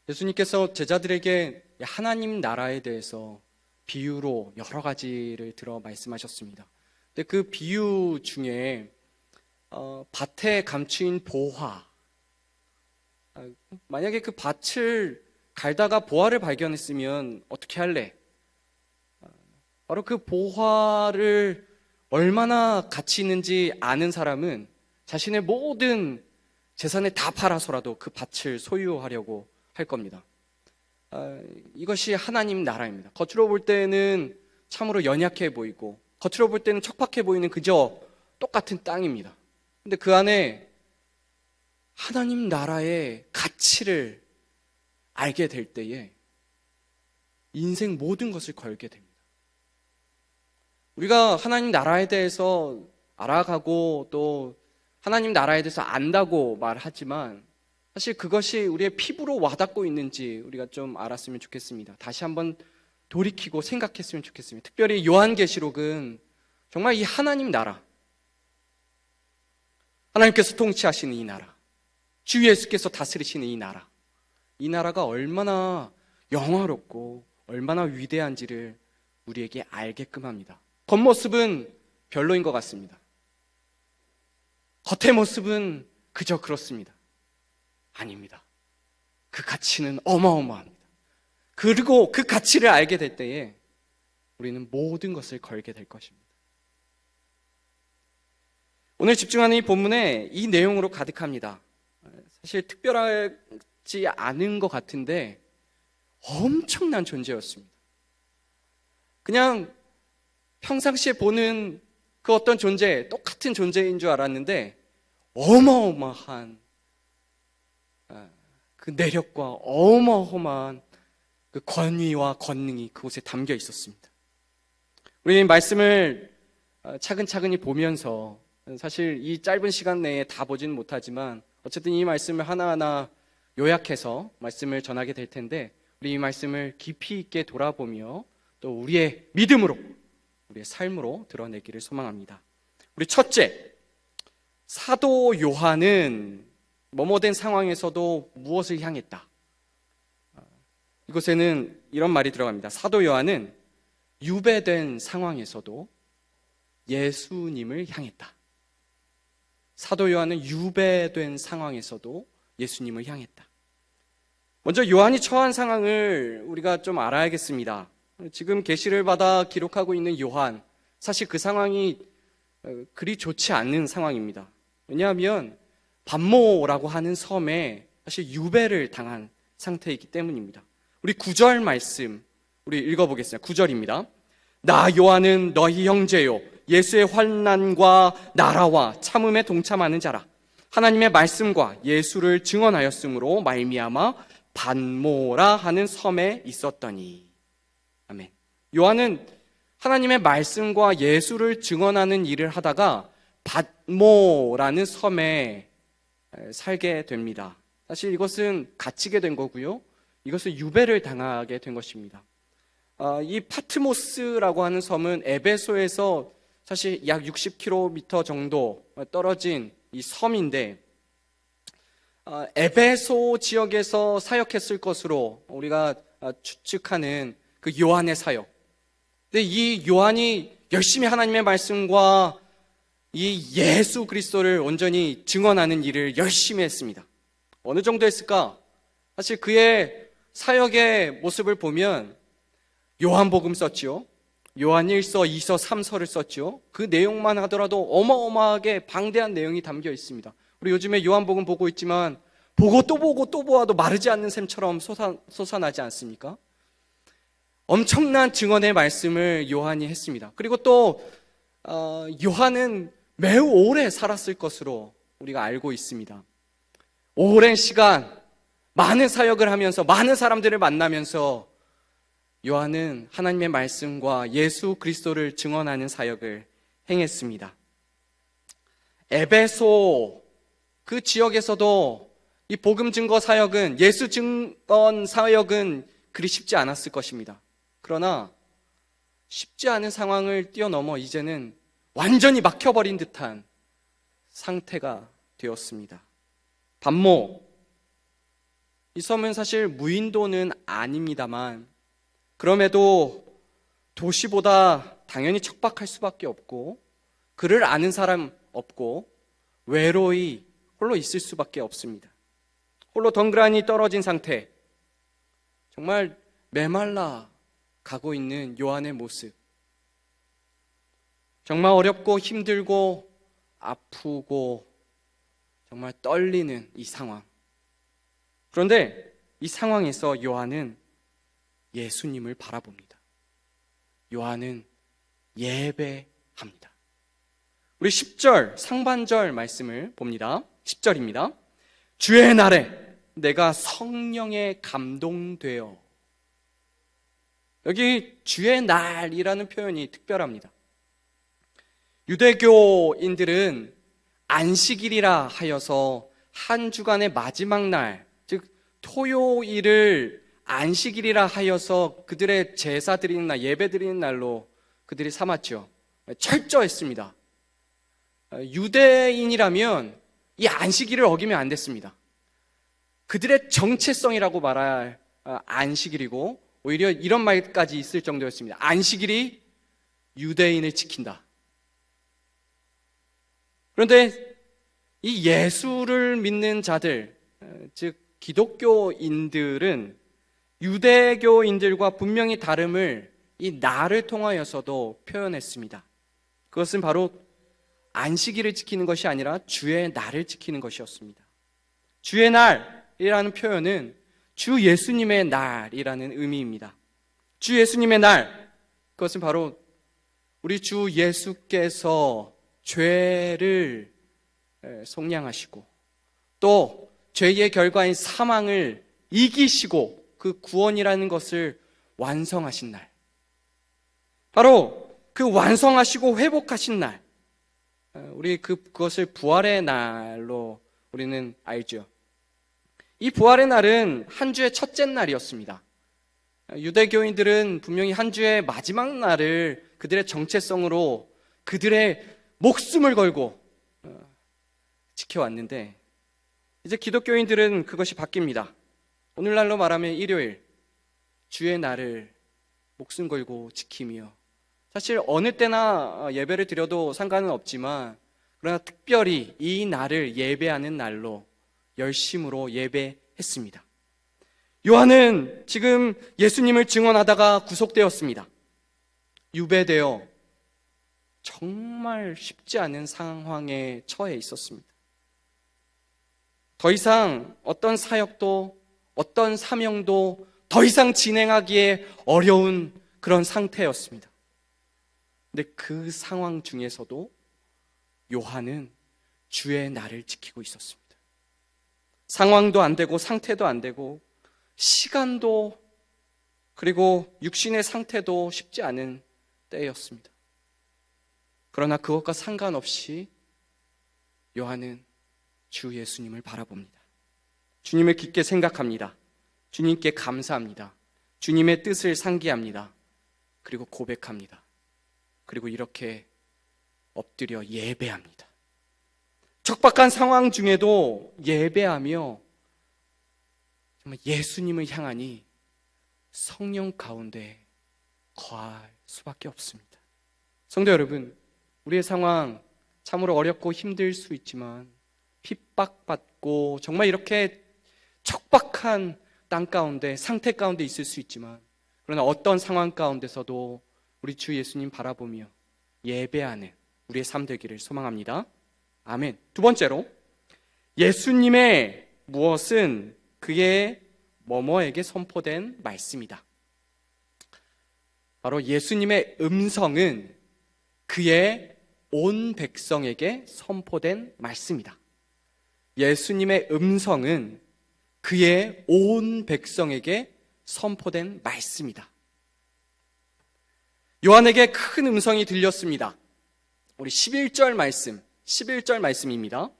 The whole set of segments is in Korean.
예수님께서 제자들에게 하나님 나라에 대해서 비유로 여러 가지를 들어 말씀하셨습니다. 근데 그 비유 중에 밭에 감추인 보화, 만약에 그 밭을 갈다가 보화를 발견했으면 어떻게 할래? 바로 그 보화를 얼마나 가치 있는지 아는 사람은 자신의 모든 재산을 다 팔아서라도 그 밭을 소유하려고 할 겁니다. 이것이 하나님 나라입니다. 겉으로 볼 때는 참으로 연약해 보이고 겉으로 볼 때는 척박해 보이는 그저 똑같은 땅입니다. 근데 그 안에 하나님 나라의 가치를 알게 될 때에 인생 모든 것을 걸게 됩니다. 우리가 하나님 나라에 대해서 알아가고 또 하나님 나라에 대해서 안다고 말하지만 사실 그것이 우리의 피부로 와닿고 있는지 우리가 좀 알았으면 좋겠습니다. 다시 한번 돌이키고 생각했으면 좋겠습니다. 특별히 요한계시록은 정말 이 하나님 나라, 하나님께서 통치하시는 이 나라, 주 예수께서 다스리시는 이 나라가 얼마나 영화롭고 얼마나 위대한지를 우리에게 알게끔 합니다. 겉모습은 별로인 것 같습니다. 겉의 모습은 그저 그렇습니다. 아닙니다. 그 가치는 어마어마합니다. 그리고 그 가치를 알게 될 때에 우리는 모든 것을 걸게 될 것입니다. 오늘 집중하는 이 본문에 이 내용으로 가득합니다. 사실 특별하지 않은 것 같은데 엄청난 존재였습니다. 그냥 평상시에 보는 그 어떤 존재, 똑같은 존재인 줄 알았는데 어마어마한 그 내력과 어마어마한 그 권위와 권능이 그곳에 담겨 있었습니다. 우리 말씀을 차근차근히 보면서 사실 이 짧은 시간 내에 다 보지는 못하지만 어쨌든 이 말씀을 하나하나 요약해서 말씀을 전하게 될 텐데 우리 이 말씀을 깊이 있게 돌아보며 또 우리의 믿음으로 우리의 삶으로 드러내기를 소망합니다. 우리 첫째, 사도 요한은 뭐뭐된 상황에서도 무엇을 향했다. 이곳에는 이런 말이 들어갑니다. 사도 요한은 유배된 상황에서도 예수님을 향했다. 사도 요한은 유배된 상황에서도 예수님을 향했다. 먼저 요한이 처한 상황을 우리가 좀 알아야겠습니다. 지금 계시를 받아 기록하고 있는 요한, 사실 그 상황이 그리 좋지 않는 상황입니다. 왜냐하면 반모라고 하는 섬에 사실 유배를 당한 상태이기 때문입니다. 우리 9절 말씀 우리 읽어보겠습니다. 9절입니다. 나 요한은 너희 형제요 예수의 환난과 나라와 참음에 동참하는 자라. 하나님의 말씀과 예수를 증언하였으므로 말미암아 반모라 하는 섬에 있었더니. 아멘. 요한은 하나님의 말씀과 예수를 증언하는 일을 하다가 반모라는 섬에 살게 됩니다. 사실 이것은 갇히게 된 거고요. 이것은 유배를 당하게 된 것입니다. 이 파트모스라고 하는 섬은 에베소에서 사실 약 60km 정도 떨어진 이 섬인데 에베소 지역에서 사역했을 것으로 우리가 추측하는 그 요한의 사역. 근데 이 요한이 열심히 하나님의 말씀과 이 예수 그리스도를 온전히 증언하는 일을 열심히 했습니다. 어느 정도 했을까? 사실 그의 사역의 모습을 보면 요한복음 썼지요. 요한 1서, 2서, 3서를 썼죠. 그 내용만 하더라도 어마어마하게 방대한 내용이 담겨 있습니다. 우리 요즘에 요한복음 보고 있지만 보고 또 보아도 마르지 않는 샘처럼 솟아나지 않습니까? 엄청난 증언의 말씀을 요한이 했습니다. 그리고 또 요한은 매우 오래 살았을 것으로 우리가 알고 있습니다. 오랜 시간 많은 사역을 하면서 많은 사람들을 만나면서 요한은 하나님의 말씀과 예수 그리스도를 증언하는 사역을 행했습니다. 에베소 그 지역에서도 이 복음 증거 사역은, 예수 증언 사역은 그리 쉽지 않았을 것입니다. 그러나 쉽지 않은 상황을 뛰어넘어 이제는 완전히 막혀버린 듯한 상태가 되었습니다. 반모, 이 섬은 사실 무인도는 아닙니다만 그럼에도 도시보다 당연히 척박할 수밖에 없고 그를 아는 사람 없고 외로이 홀로 있을 수밖에 없습니다. 홀로 덩그러니 떨어진 상태, 정말 메말라 가고 있는 요한의 모습, 정말 어렵고 힘들고 아프고 정말 떨리는 이 상황. 그런데 이 상황에서 요한은 예수님을 바라봅니다. 요한은 예배합니다. 우리 10절 상반절 말씀을 봅니다. 10절입니다. 주의 날에 내가 성령에 감동되어. 여기 주의 날이라는 표현이 특별합니다. 유대교인들은 안식일이라 하여서 한 주간의 마지막 날, 즉 토요일을 안식일이라 하여서 그들의 제사 드리는 날, 예배 드리는 날로 그들이 삼았죠. 철저했습니다. 유대인이라면 이 안식일을 어기면 안 됐습니다. 그들의 정체성이라고 말할 안식일이고 오히려 이런 말까지 있을 정도였습니다. 안식일이 유대인을 지킨다. 그런데 이 예수를 믿는 자들, 즉 기독교인들은 유대교인들과 분명히 다름을 이 날을 통하여서도 표현했습니다. 그것은 바로 안식일을 지키는 것이 아니라 주의 날을 지키는 것이었습니다. 주의 날이라는 표현은 주 예수님의 날이라는 의미입니다. 주 예수님의 날, 그것은 바로 우리 주 예수께서 죄를 속량하시고 또 죄의 결과인 사망을 이기시고 그 구원이라는 것을 완성하신 날, 바로 그 완성하시고 회복하신 날, 우리 그것을 부활의 날로 우리는 알죠. 이 부활의 날은 한 주의 첫째 날이었습니다. 유대교인들은 분명히 한 주의 마지막 날을 그들의 정체성으로 그들의 목숨을 걸고 지켜왔는데 이제 기독교인들은 그것이 바뀝니다. 오늘날로 말하면 일요일, 주의 날을 목숨 걸고 지키며, 사실 어느 때나 예배를 드려도 상관은 없지만 그러나 특별히 이 날을 예배하는 날로 열심으로 예배했습니다. 요한은 지금 예수님을 증언하다가 구속되었습니다. 유배되어 정말 쉽지 않은 상황에 처해 있었습니다. 더 이상 어떤 사역도 어떤 사명도 더 이상 진행하기에 어려운 그런 상태였습니다. 근데 그 상황 중에서도 요한은 주의 날을 지키고 있었습니다. 상황도 안 되고 상태도 안 되고 시간도 그리고 육신의 상태도 쉽지 않은 때였습니다. 그러나 그것과 상관없이 요한은 주 예수님을 바라봅니다. 주님을 깊게 생각합니다. 주님께 감사합니다. 주님의 뜻을 상기합니다. 그리고 고백합니다. 그리고 이렇게 엎드려 예배합니다. 척박한 상황 중에도 예배하며 정말 예수님을 향하니 성령 가운데 거할 수밖에 없습니다. 성도 여러분, 우리의 상황 참으로 어렵고 힘들 수 있지만 핍박받고 정말 이렇게 척박한 땅 가운데 상태 가운데 있을 수 있지만 그러나 어떤 상황 가운데서도 우리 주 예수님 바라보며 예배하는 우리의 삶 되기를 소망합니다. 아멘. 두 번째로, 예수님의 무엇은 그의 뭐뭐에게 선포된 말씀이다. 바로 예수님의 음성은 그의 온 백성에게 선포된 말씀이다. 예수님의 음성은 그의 온 백성에게 선포된 말씀이다. 요한에게 큰 음성이 들렸습니다. 우리 11절 말씀입니다.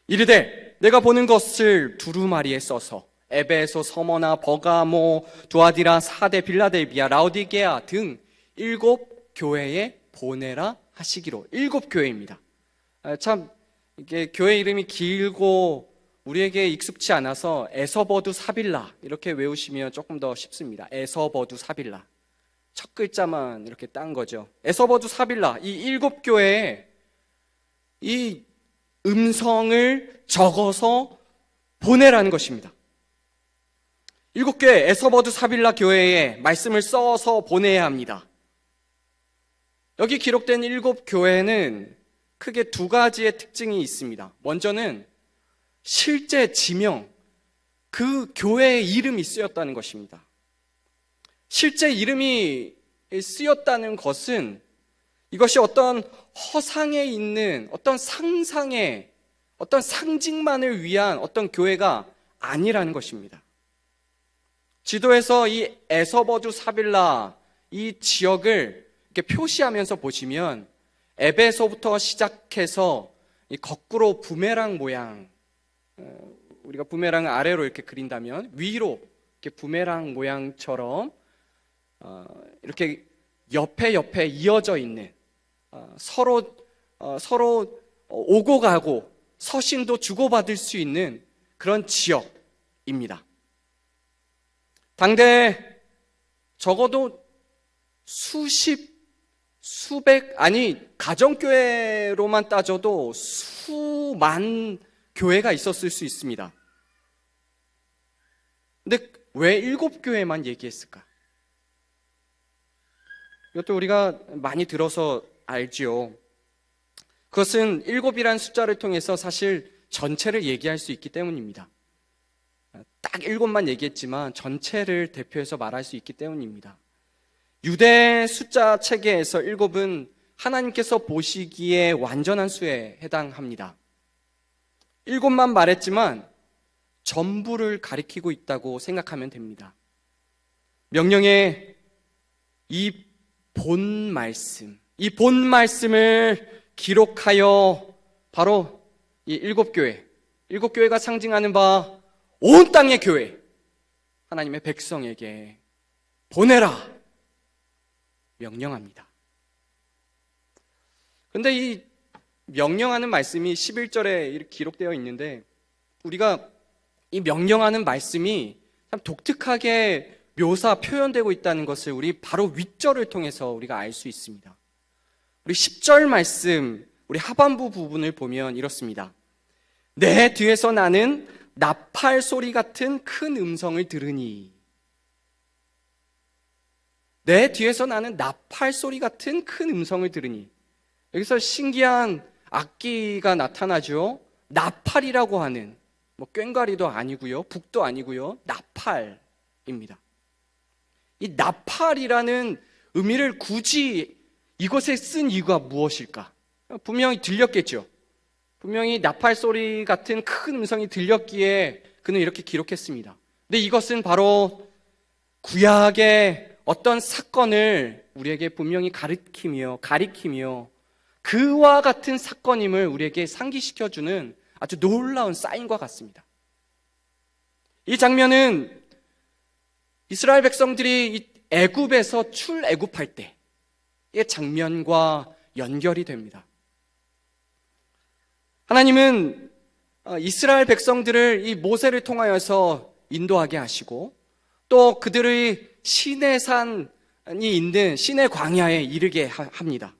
이르되 내가 보는 것을 두루마리에 써서 에베소, 서머나, 버가모, 두아디라, 사데, 빌라델비아, 라오디게아 등 7 교회에 보내라 하시기로. 7 교회입니다. 참 이게 교회 이름이 길고 우리에게 익숙치 않아서 에서버두 사빌라 이렇게 외우시면 조금 더 쉽습니다. 에서버두 사빌라. 첫 글자만 이렇게 딴 거죠. 에서버두 사빌라. 이 7교회에 이 음성을 적어서 보내라는 것입니다. 7교회 에서버두 사빌라 교회에 말씀을 써서 보내야 합니다. 여기 기록된 7교회는 크게 2가지의 특징이 있습니다. 먼저는 실제 지명, 그 교회의 이름이 쓰였다는 것입니다. 실제 이름이 쓰였다는 것은 이것이 어떤 허상에 있는 어떤 상상의 어떤 상징만을 위한 어떤 교회가 아니라는 것입니다. 지도에서 이 에서버두 사빌라 이 지역을 이렇게 표시하면서 보시면 에베소부터 시작해서 이 거꾸로 부메랑 모양, 우리가 부메랑을 아래로 이렇게 그린다면 위로 이렇게 부메랑 모양처럼 이렇게 옆에 이어져 있는 서로 오고 가고 서신도 주고받을 수 있는 그런 지역입니다. 당대 적어도 수백, 아니 가정교회로만 따져도 수만 교회가 있었을 수 있습니다. 근데 왜 7교회만 얘기했을까? 이것도 우리가 많이 들어서 알지요. 그것은 7이라는 숫자를 통해서 사실 전체를 얘기할 수 있기 때문입니다. 딱 7만 얘기했지만 전체를 대표해서 말할 수 있기 때문입니다. 유대 숫자 체계에서 7은 하나님께서 보시기에 완전한 수에 해당합니다. 7만 말했지만 전부를 가리키고 있다고 생각하면 됩니다. 명령의 이 본 말씀을 기록하여 바로 이 7교회가 상징하는 바 온 땅의 교회, 하나님의 백성에게 보내라 명령합니다. 그런데 이 명령하는 말씀이 11절에 이렇게 기록되어 있는데 우리가 이 명령하는 말씀이 참 독특하게 표현되고 있다는 것을 우리 바로 윗절을 통해서 우리가 알 수 있습니다. 우리 10절 말씀, 우리 하반부 부분을 보면 이렇습니다. 내 뒤에서 나는 나팔 소리 같은 큰 음성을 들으니. 내 뒤에서 나는 나팔 소리 같은 큰 음성을 들으니. 여기서 신기한 악기가 나타나죠. 나팔이라고 하는, 꽹과리도 아니고요, 북도 아니고요, 나팔입니다. 이 나팔이라는 의미를 굳이 이곳에 쓴 이유가 무엇일까? 분명히 들렸겠죠. 분명히 나팔 소리 같은 큰 음성이 들렸기에 그는 이렇게 기록했습니다. 근데 이것은 바로 구약의 어떤 사건을 우리에게 분명히 가리키며 그와 같은 사건임을 우리에게 상기시켜주는 아주 놀라운 사인과 같습니다. 이 장면은 이스라엘 백성들이 애굽에서 출애굽할 때의 장면과 연결이 됩니다. 하나님은 이스라엘 백성들을 이 모세를 통하여서 인도하게 하시고 또 그들의 시내산이 있는 시내 광야에 이르게 합니다.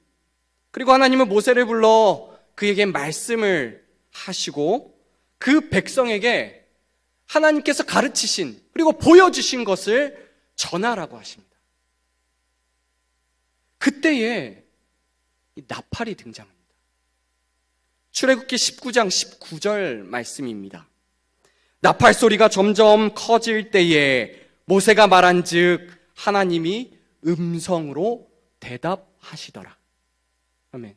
그리고 하나님은 모세를 불러 그에게 말씀을 하시고 그 백성에게 하나님께서 가르치신 그리고 보여주신 것을 전하라고 하십니다. 그때에 이 나팔이 등장합니다. 출애굽기 19장 19절 말씀입니다. 나팔 소리가 점점 커질 때에 모세가 말한즉 하나님이 음성으로 대답하시더라. 아멘.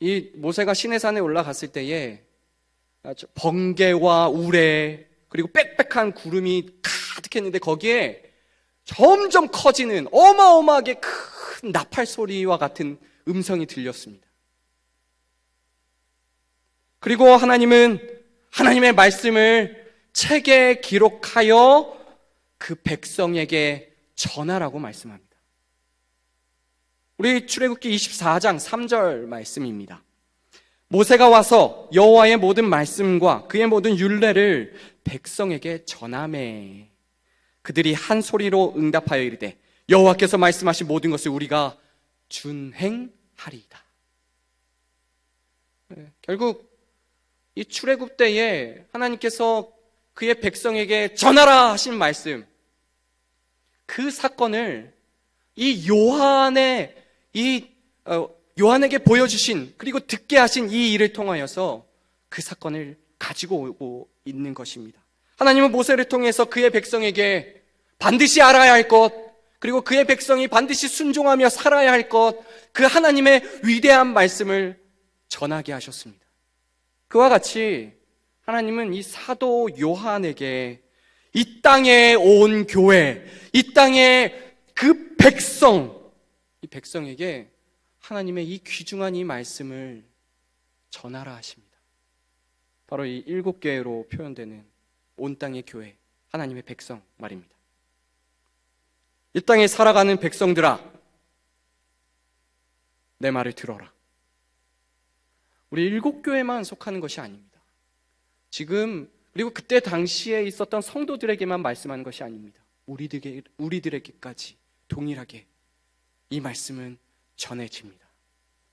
이 모세가 시내산에 올라갔을 때에 번개와 우레 그리고 빽빽한 구름이 가득했는데 거기에 점점 커지는 어마어마하게 큰 나팔 소리와 같은 음성이 들렸습니다. 그리고 하나님은 하나님의 말씀을 책에 기록하여 그 백성에게 전하라고 말씀합니다. 우리 출애굽기 24장 3절 말씀입니다. 모세가 와서 여호와의 모든 말씀과 그의 모든 율례를 백성에게 전하매 그들이 한 소리로 응답하여 이르되 여호와께서 말씀하신 모든 것을 우리가 준행하리이다. 결국 이 출애굽 때에 하나님께서 그의 백성에게 전하라 하신 말씀, 그 사건을 이 요한에게 보여주신, 그리고 듣게 하신 이 일을 통하여서 그 사건을 가지고 오고 있는 것입니다. 하나님은 모세를 통해서 그의 백성에게 반드시 알아야 할 것, 그리고 그의 백성이 반드시 순종하며 살아야 할 것, 그 하나님의 위대한 말씀을 전하게 하셨습니다. 그와 같이 하나님은 이 사도 요한에게 이 땅에 온 교회, 이 땅의 그 백성, 이 백성에게 하나님의 이 귀중한 이 말씀을 전하라 하십니다. 바로 이 7교회로 표현되는 온 땅의 교회, 하나님의 백성 말입니다. 이 땅에 살아가는 백성들아, 내 말을 들어라. 우리 7교회만 속하는 것이 아닙니다. 지금 그리고 그때 당시에 있었던 성도들에게만 말씀하는 것이 아닙니다. 우리들에게까지 동일하게 이 말씀은 전해집니다.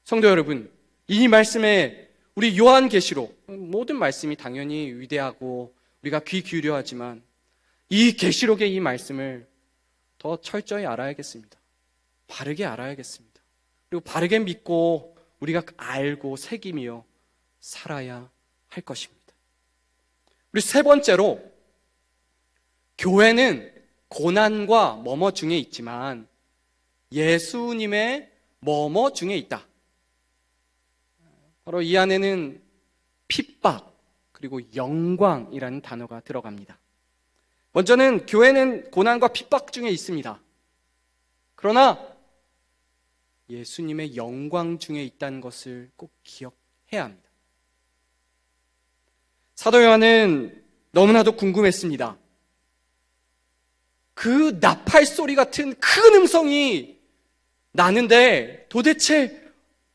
성도 여러분, 이 말씀에 우리 요한계시록, 모든 말씀이 당연히 위대하고 우리가 귀 기울여 하지만 이 계시록의 이 말씀을 더 철저히 알아야겠습니다. 바르게 알아야겠습니다. 그리고 바르게 믿고 우리가 알고 새기며 살아야 할 것입니다. 우리 세 번째로, 교회는 고난과 뭐뭐 중에 있지만 예수님의 뭐뭐 중에 있다. 바로 이 안에는 핍박 그리고 영광이라는 단어가 들어갑니다. 먼저는 교회는 고난과 핍박 중에 있습니다. 그러나 예수님의 영광 중에 있다는 것을 꼭 기억해야 합니다. 사도 요한은 너무나도 궁금했습니다. 그 나팔 소리 같은 큰 음성이 나는데 도대체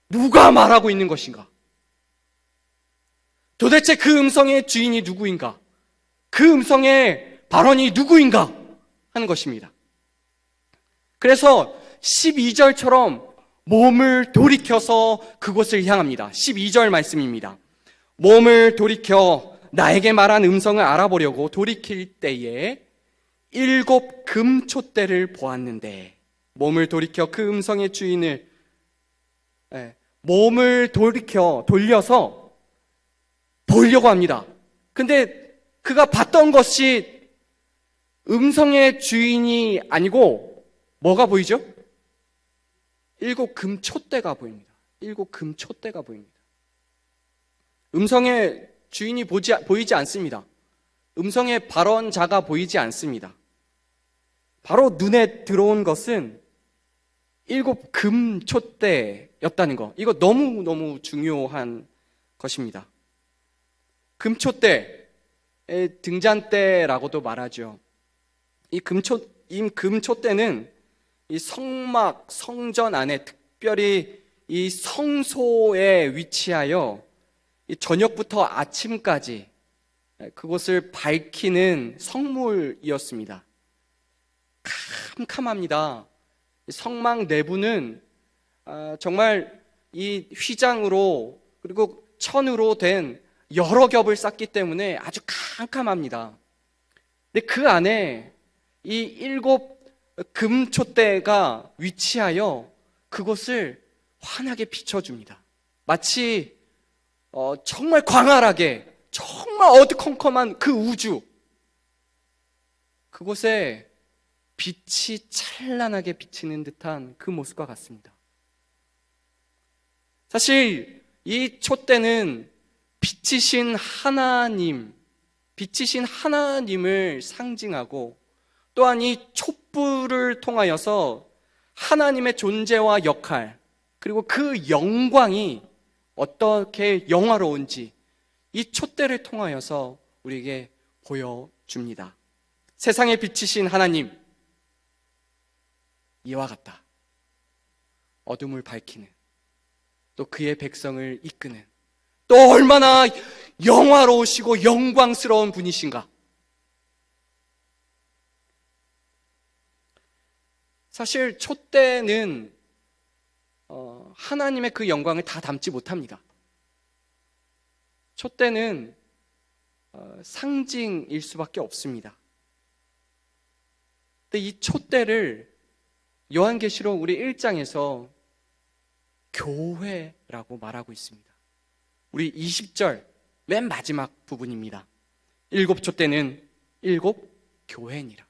누가 말하고 있는 것인가? 도대체 그 음성의 주인이 누구인가? 그 음성의 발언이 누구인가? 하는 것입니다. 그래서 12절처럼 몸을 돌이켜서 그곳을 향합니다. 12절 말씀입니다. 몸을 돌이켜 나에게 말한 음성을 알아보려고 돌이킬 때에 7 금촛대를 보았는데, 몸을 돌이켜 그 음성의 주인을, 몸을 돌려서 보려고 합니다. 근데 그가 봤던 것이 음성의 주인이 아니고 뭐가 보이죠? 7 금촛대가 보입니다. 7 금촛대가 보입니다. 음성의 주인이 보이지 않습니다. 음성의 발언자가 보이지 않습니다. 바로 눈에 들어온 것은 7 금촛대였다는 것. 이거 너무너무 중요한 것입니다. 금촛대의 등잔대라고도 말하죠. 이 금촛대는 이 성막, 성전 안에, 특별히 이 성소에 위치하여 이 저녁부터 아침까지 그곳을 밝히는 성물이었습니다. 캄캄합니다. 성막 내부는 정말 이 휘장으로 그리고 천으로 된 여러 겹을 쌓기 때문에 아주 캄캄합니다. 근데 그 안에 이 7 금촛대가 위치하여 그곳을 환하게 비춰줍니다. 마치 정말 광활하게, 정말 어두컴컴한 그 우주, 그곳에 빛이 찬란하게 비치는 듯한 그 모습과 같습니다. 사실 이 촛대는 빛이신 하나님을 상징하고, 또한 이 촛불을 통하여서 하나님의 존재와 역할, 그리고 그 영광이 어떻게 영화로운지 이 촛대를 통하여서 우리에게 보여줍니다. 세상에 비치신 하나님, 이와 같다. 어둠을 밝히는, 또 그의 백성을 이끄는, 또 얼마나 영화로우시고 영광스러운 분이신가. 사실 촛대는 하나님의 그 영광을 다 담지 못합니다. 촛대는 상징일 수밖에 없습니다. 근데 이 촛대를 요한계시록 우리 1장에서 교회라고 말하고 있습니다. 우리 20절 맨 마지막 부분입니다. 7 촛대는 7 교회니라.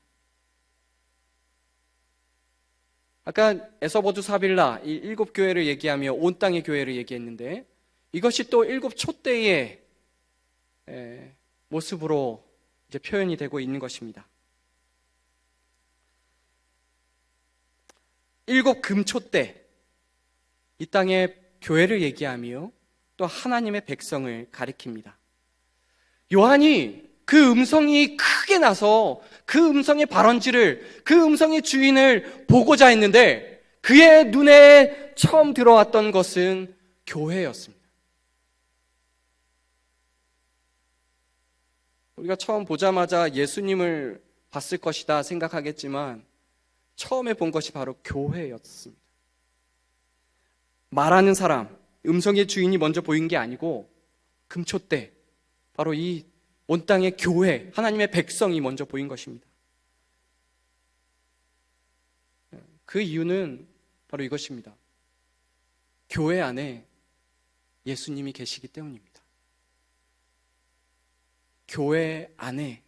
아까 에서버두 사빌라 이 7 교회를 얘기하며 온 땅의 교회를 얘기했는데, 이것이 또 7 촛대의 모습으로 이제 표현이 되고 있는 것입니다. 7 금촛대, 이 땅의 교회를 얘기하며 또 하나님의 백성을 가리킵니다. 요한이 그 음성이 크게 나서 그 음성의 발원지를, 그 음성의 주인을 보고자 했는데 그의 눈에 처음 들어왔던 것은 교회였습니다. 우리가 처음 보자마자 예수님을 봤을 것이다 생각하겠지만 처음에 본 것이 바로 교회였습니다. 말하는 사람, 음성의 주인이 먼저 보인 게 아니고 금촛대, 바로 이 온 땅의 교회, 하나님의 백성이 먼저 보인 것입니다. 그 이유는 바로 이것입니다. 교회 안에 예수님이 계시기 때문입니다. 교회 안에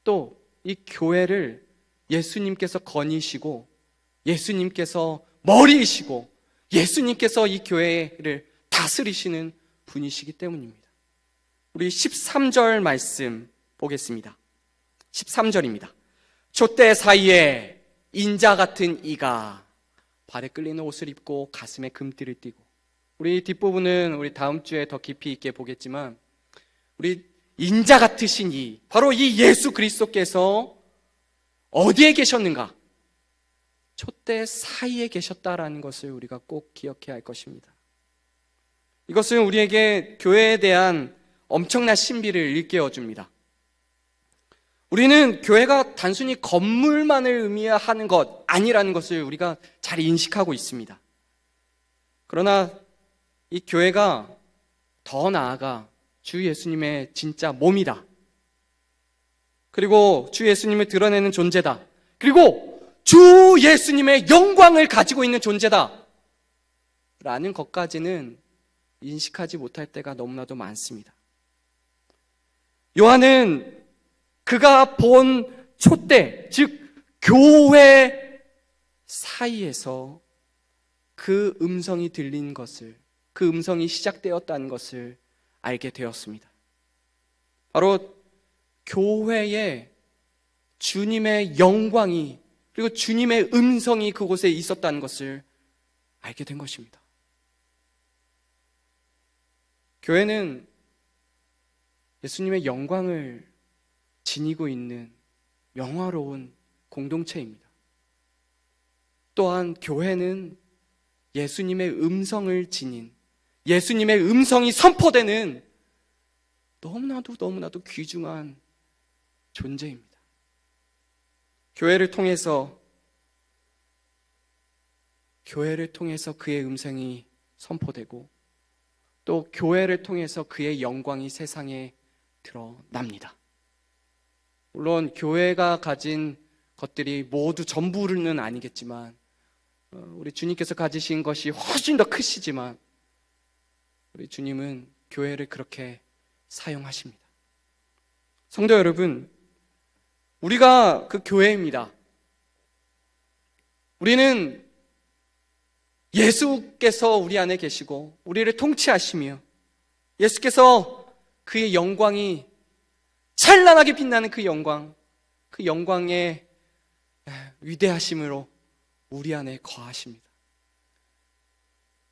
또 이 교회를 예수님께서 거니시고 예수님께서 머리이시고 예수님께서 이 교회를 다스리시는 분이시기 때문입니다. 우리 13절 말씀 보겠습니다. 13절입니다. 촛대 사이에 인자 같은 이가 발에 끌리는 옷을 입고 가슴에 금띠를 띠고, 우리 뒷부분은 우리 다음 주에 더 깊이 있게 보겠지만, 우리 인자 같으신 이, 바로 이 예수 그리스도께서 어디에 계셨는가? 촛대 사이에 계셨다라는 것을 우리가 꼭 기억해야 할 것입니다. 이것은 우리에게 교회에 대한 엄청난 신비를 일깨워줍니다. 우리는 교회가 단순히 건물만을 의미하는 것 아니라는 것을 우리가 잘 인식하고 있습니다. 그러나 이 교회가 더 나아가 주 예수님의 진짜 몸이다. 그리고 주 예수님을 드러내는 존재다. 그리고 주 예수님의 영광을 가지고 있는 존재다 라는 것까지는 인식하지 못할 때가 너무나도 많습니다. 요한은 그가 본 촛대, 즉 교회 사이에서 그 음성이 들린 것을, 그 음성이 시작되었다는 것을 알게 되었습니다. 바로 교회에 주님의 영광이, 그리고 주님의 음성이 그곳에 있었다는 것을 알게 된 것입니다. 교회는 예수님의 영광을 지니고 있는 영화로운 공동체입니다. 또한 교회는 예수님의 음성을 지닌, 예수님의 음성이 선포되는 너무나도 귀중한 존재입니다. 교회를 통해서 그의 음성이 선포되고, 또 교회를 통해서 그의 영광이 세상에 드러납니다. 물론 교회가 가진 것들이 모두 전부는 아니겠지만, 우리 주님께서 가지신 것이 훨씬 더 크시지만 우리 주님은 교회를 그렇게 사용하십니다. 성도 여러분, 우리가 그 교회입니다. 우리는 예수께서 우리 안에 계시고 우리를 통치하시며, 예수께서 그의 영광이 찬란하게 빛나는 그 영광의 위대하심으로 우리 안에 거하십니다.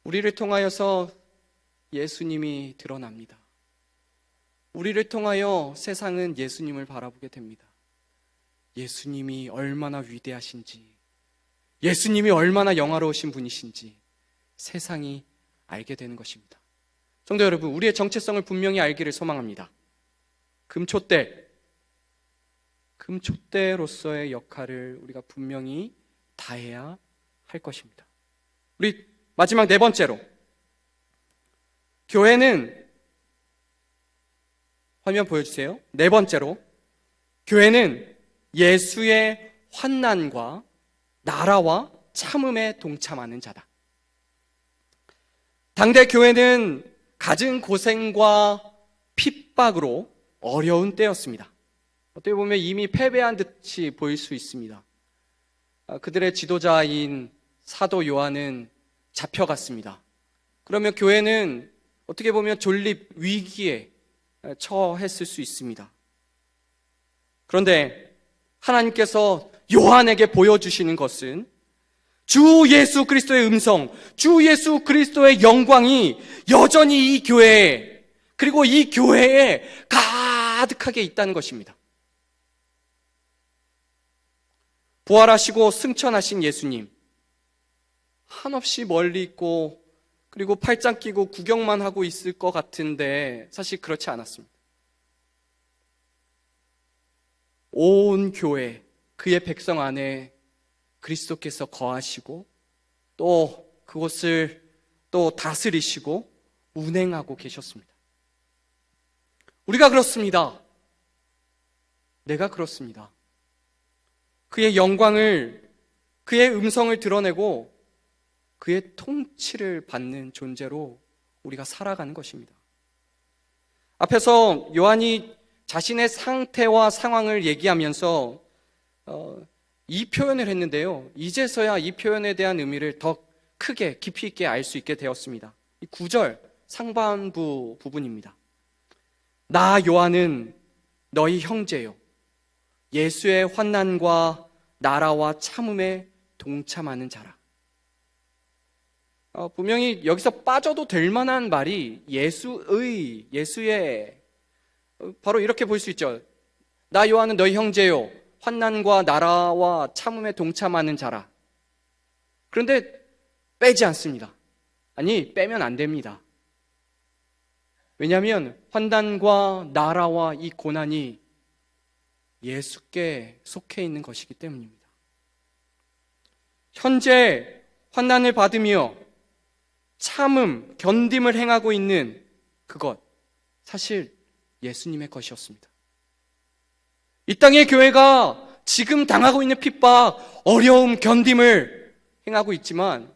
우리를 통하여서 예수님이 드러납니다. 우리를 통하여 세상은 예수님을 바라보게 됩니다. 예수님이 얼마나 위대하신지, 예수님이 얼마나 영화로우신 분이신지 세상이 알게 되는 것입니다. 성도 여러분, 우리의 정체성을 분명히 알기를 소망합니다. 금초대로서의 역할을 우리가 분명히 다해야 할 것입니다. 우리 마지막 네 번째로, 교회는, 화면 보여주세요. 네 번째로, 교회는 예수의 환난과 나라와 참음에 동참하는 자다. 당대 교회는 갖은 고생과 핍박으로 어려운 때였습니다. 어떻게 보면 이미 패배한 듯이 보일 수 있습니다. 그들의 지도자인 사도 요한은 잡혀갔습니다. 그러면 교회는 어떻게 보면 존립 위기에 처했을 수 있습니다. 그런데 하나님께서 요한에게 보여주시는 것은 주 예수 그리스도의 음성, 주 예수 그리스도의 영광이 여전히 이 교회에, 그리고 이 교회에 가득하게 있다는 것입니다. 부활하시고 승천하신 예수님, 한없이 멀리 있고 그리고 팔짱 끼고 구경만 하고 있을 것 같은데 사실 그렇지 않았습니다. 온 교회, 그의 백성 안에 그리스도께서 거하시고 또 그곳을 또 다스리시고 운행하고 계셨습니다. 우리가 그렇습니다. 내가 그렇습니다. 그의 영광을, 그의 음성을 드러내고 그의 통치를 받는 존재로 우리가 살아가는 것입니다. 앞에서 요한이 자신의 상태와 상황을 얘기하면서 이 표현을 했는데요. 이제서야 이 표현에 대한 의미를 더 크게 깊이 있게 알 수 있게 되었습니다. 이 9절 상반부 부분입니다. 나 요한은 너희 형제요, 예수의 환난과 나라와 참음에 동참하는 자라. 분명히 여기서 빠져도 될 만한 말이 예수의, 바로 이렇게 볼 수 있죠. 나 요한은 너희 형제요, 환난과 나라와 참음에 동참하는 자라. 그런데 빼지 않습니다. 아니, 빼면 안 됩니다. 왜냐하면 환난과 나라와 이 고난이 예수께 속해 있는 것이기 때문입니다. 현재 환난을 받으며 참음, 견딤을 행하고 있는 그것, 사실 예수님의 것이었습니다. 이 땅의 교회가 지금 당하고 있는 핍박, 어려움, 견딤을 행하고 있지만,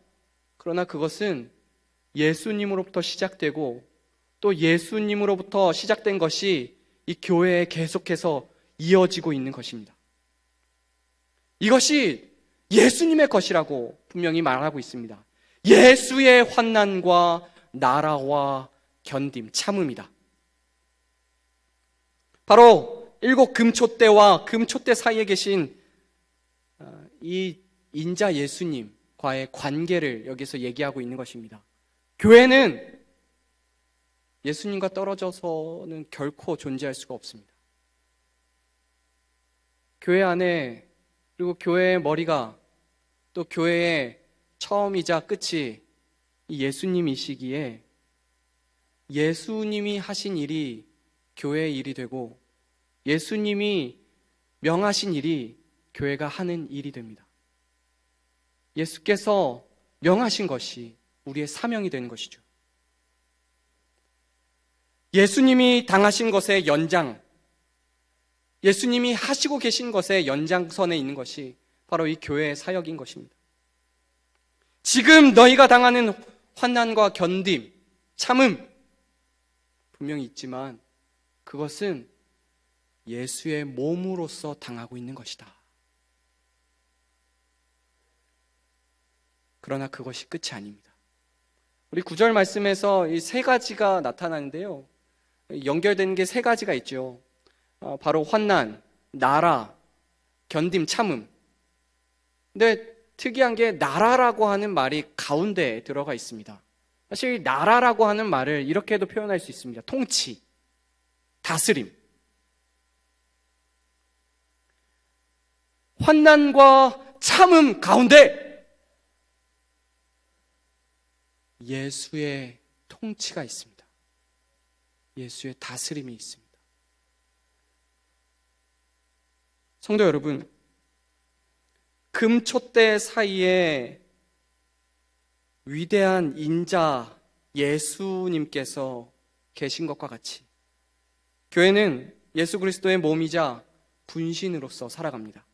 그러나 그것은 예수님으로부터 시작되고 또 예수님으로부터 시작된 것이 이 교회에 계속해서 이어지고 있는 것입니다. 이것이 예수님의 것이라고 분명히 말하고 있습니다. 예수의 환난과 나라와 견딤, 참음이다. 바로 일곱 금초대와 금초대 사이에 계신 이 인자 예수님과의 관계를 여기서 얘기하고 있는 것입니다. 교회는 예수님과 떨어져서는 결코 존재할 수가 없습니다. 교회 안에, 그리고 교회의 머리가, 또 교회의 처음이자 끝이 이 예수님이시기에 예수님이 하신 일이 교회의 일이 되고 예수님이 명하신 일이 교회가 하는 일이 됩니다. 예수께서 명하신 것이 우리의 사명이 되는 것이죠. 예수님이 당하신 것의 연장, 예수님이 하시고 계신 것의 연장선에 있는 것이 바로 이 교회의 사역인 것입니다. 지금 너희가 당하는 환난과 견딤, 참음 분명히 있지만 그것은 예수의 몸으로서 당하고 있는 것이다. 그러나 그것이 끝이 아닙니다. 우리 9절 말씀에서 이 세 가지가 나타나는데요. 연결되는 게 세 가지가 있죠. 바로 환난, 나라, 견딤, 참음. 근데 특이한 게 나라라고 하는 말이 가운데에 들어가 있습니다. 사실 나라라고 하는 말을 이렇게도 표현할 수 있습니다. 통치, 다스림. 환난과 참음 가운데 예수의 통치가 있습니다. 예수의 다스림이 있습니다. 성도 여러분, 금촛대 사이에 위대한 인자 예수님께서 계신 것과 같이 교회는 예수 그리스도의 몸이자 분신으로서 살아갑니다.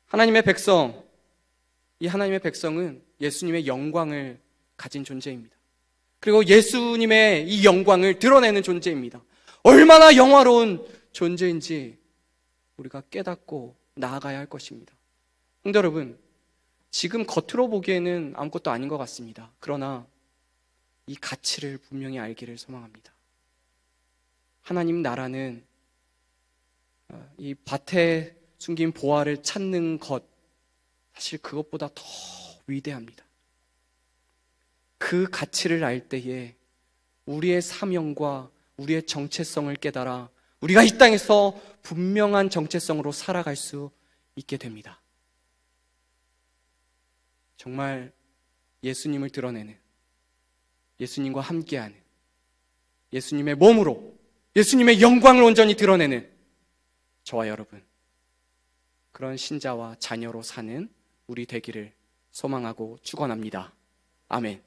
하나님의 백성, 이 하나님의 백성은 예수님의 영광을 가진 존재입니다. 그리고 예수님의 이 영광을 드러내는 존재입니다. 얼마나 영화로운 존재인지 우리가 깨닫고 나아가야 할 것입니다. 성도 여러분, 지금 겉으로 보기에는 아무것도 아닌 것 같습니다. 그러나 이 가치를 분명히 알기를 소망합니다. 하나님 나라는 이 밭에 숨긴 보화를 찾는 것, 사실 그것보다 더 위대합니다. 그 가치를 알 때에 우리의 사명과 우리의 정체성을 깨달아 우리가 이 땅에서 분명한 정체성으로 살아갈 수 있게 됩니다. 정말 예수님을 드러내는, 예수님과 함께하는, 예수님의 몸으로 예수님의 영광을 온전히 드러내는 저와 여러분, 그런 신자와 자녀로 사는 우리 되기를 소망하고 축원합니다. 아멘.